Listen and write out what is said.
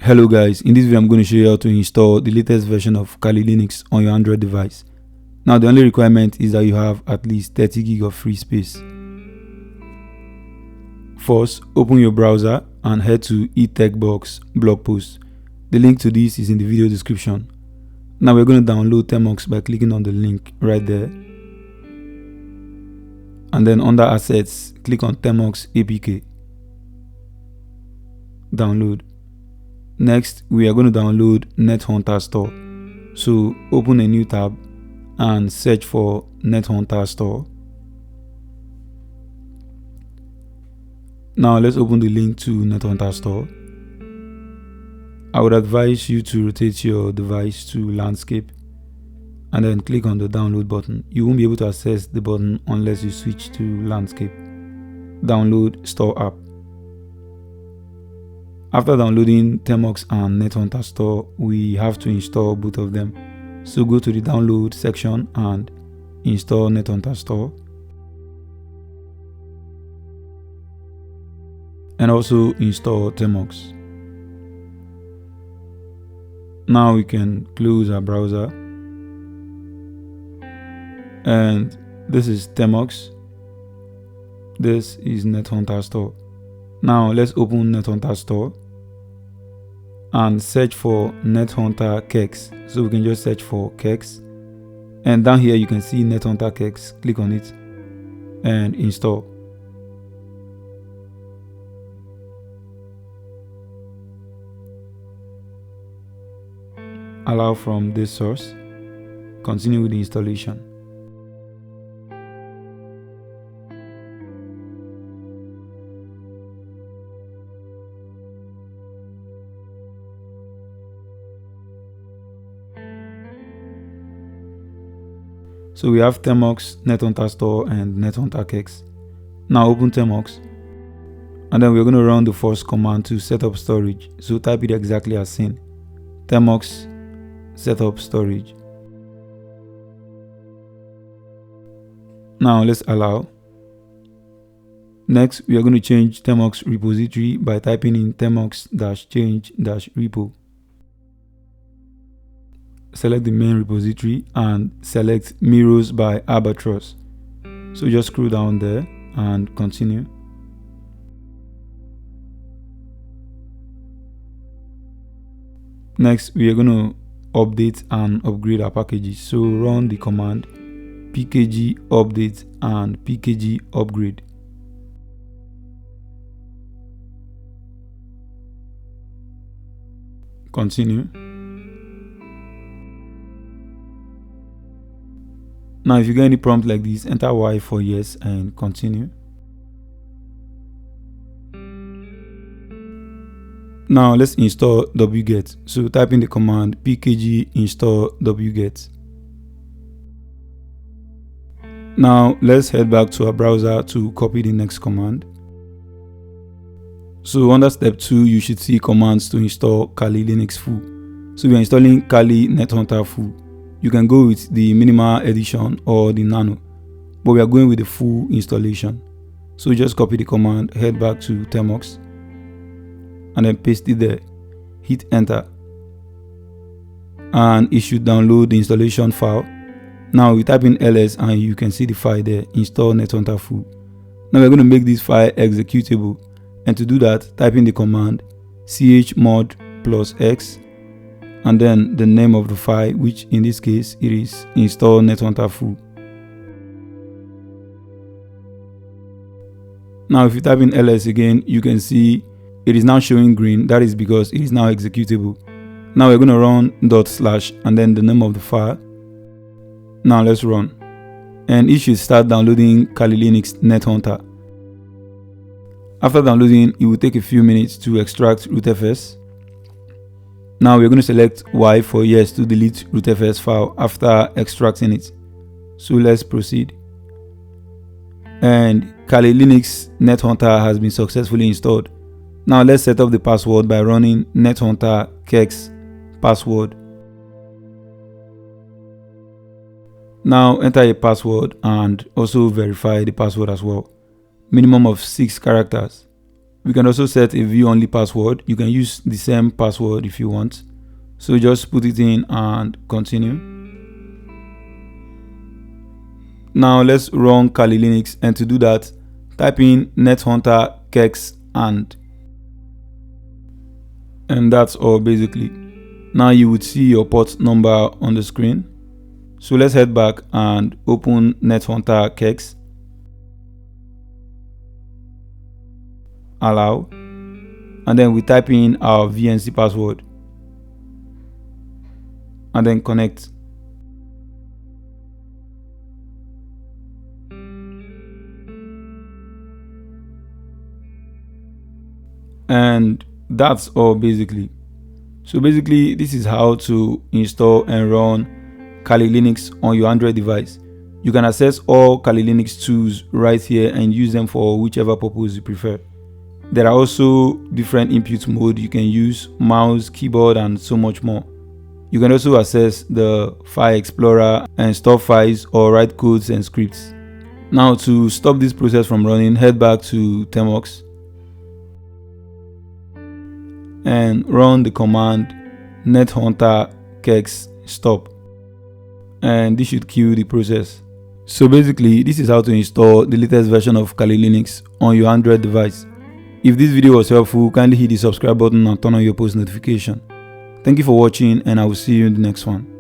Hello guys, in this video I'm going to show you how to install the latest version of Kali Linux on your Android device. Now the only requirement is that you have at least 30 gig of free space. First, open your browser and head to eTechBox blog post. The link to this is in the video description. Now we're going to download Termux by clicking on the link right there. And then under Assets, click on Termux APK. Download. Next, we are going to download NetHunter Store. So open a new tab and search for NetHunter Store. Now let's open the link to NetHunter Store. I would advise you to rotate your device to landscape and then click on the download button. You won't be able to access the button unless you switch to landscape. Download Store app. After downloading Termux and NetHunter Store, we have to install both of them. So go to the download section and install NetHunter Store. And also install Termux. Now we can close our browser. And this is Termux. This is NetHunter Store. Now let's open NetHunter Store and search for NetHunter KeX. So we can just search for KeX, and down here you can see NetHunter KeX. Click on it and install. Allow from this source. Continue with the installation. So we have Termux, NetHunter Store, and NetHunter KeX. Now open Termux, and then we're going to run the first command to set up storage. So type it exactly as seen. Termux setup storage. Now let's allow. Next, we are going to change Termux repository by typing in termux-change-repo. Select the main repository and select Mirrors by Albatross. So just scroll down there and continue. Next, we are going to update and upgrade our packages. So run the command pkg update and pkg upgrade. Continue. Now if you get any prompt like this, enter Y for yes and continue. Now let's install wget. So type in the command pkg install wget. Now let's head back to our browser to copy the next command. So under step 2, you should see commands to install Kali Linux full. So we are installing Kali NetHunter full. You can go with the minimal edition or the nano, but we are going with the full installation. So just copy the command, head back to Termux, and then paste it there. Hit enter, and it should download the installation file. Now we type in ls and you can see the file there, install NetHunter full. Now we're going to make this file executable, and to do that, type in the command chmod +x and then the name of the file, which in this case it is install NetHunter full. Now if you type in ls again, you can see it is now showing green. That is because it is now executable. Now we're going to run // and then the name of the file. Now let's run, and it should start downloading Kali Linux NetHunter. After downloading, it will take a few minutes to extract rootfs. Now we're going to select Y for yes to delete rootfs file after extracting it. So let's proceed. And Kali Linux NetHunter has been successfully installed. Now let's set up the password by running NetHunter KeX password. Now enter a password and also verify the password as well. Minimum of 6 characters. We can also set a view-only password. You can use the same password if you want. So just put it in and continue. Now let's run Kali Linux, and to do that, type in NetHunter KeX and that's all basically. Now you would see your port number on the screen. So let's head back and open NetHunter KeX. Allow, and then we type in our VNC password and then connect. And that's all basically. So basically, this is how to install and run Kali Linux on your Android device. You can access all Kali Linux tools right here and use them for whichever purpose you prefer. There are also different input modes you can use, mouse, keyboard, and so much more. You can also access the File Explorer and store files or write codes and scripts. Now to stop this process from running, head back to Termux and run the command NetHunter KeX stop, and this should kill the process. So basically, this is how to install the latest version of Kali Linux on your Android device. If this video was helpful, kindly hit the subscribe button and turn on your post notification. Thank you for watching, and I will see you in the next one.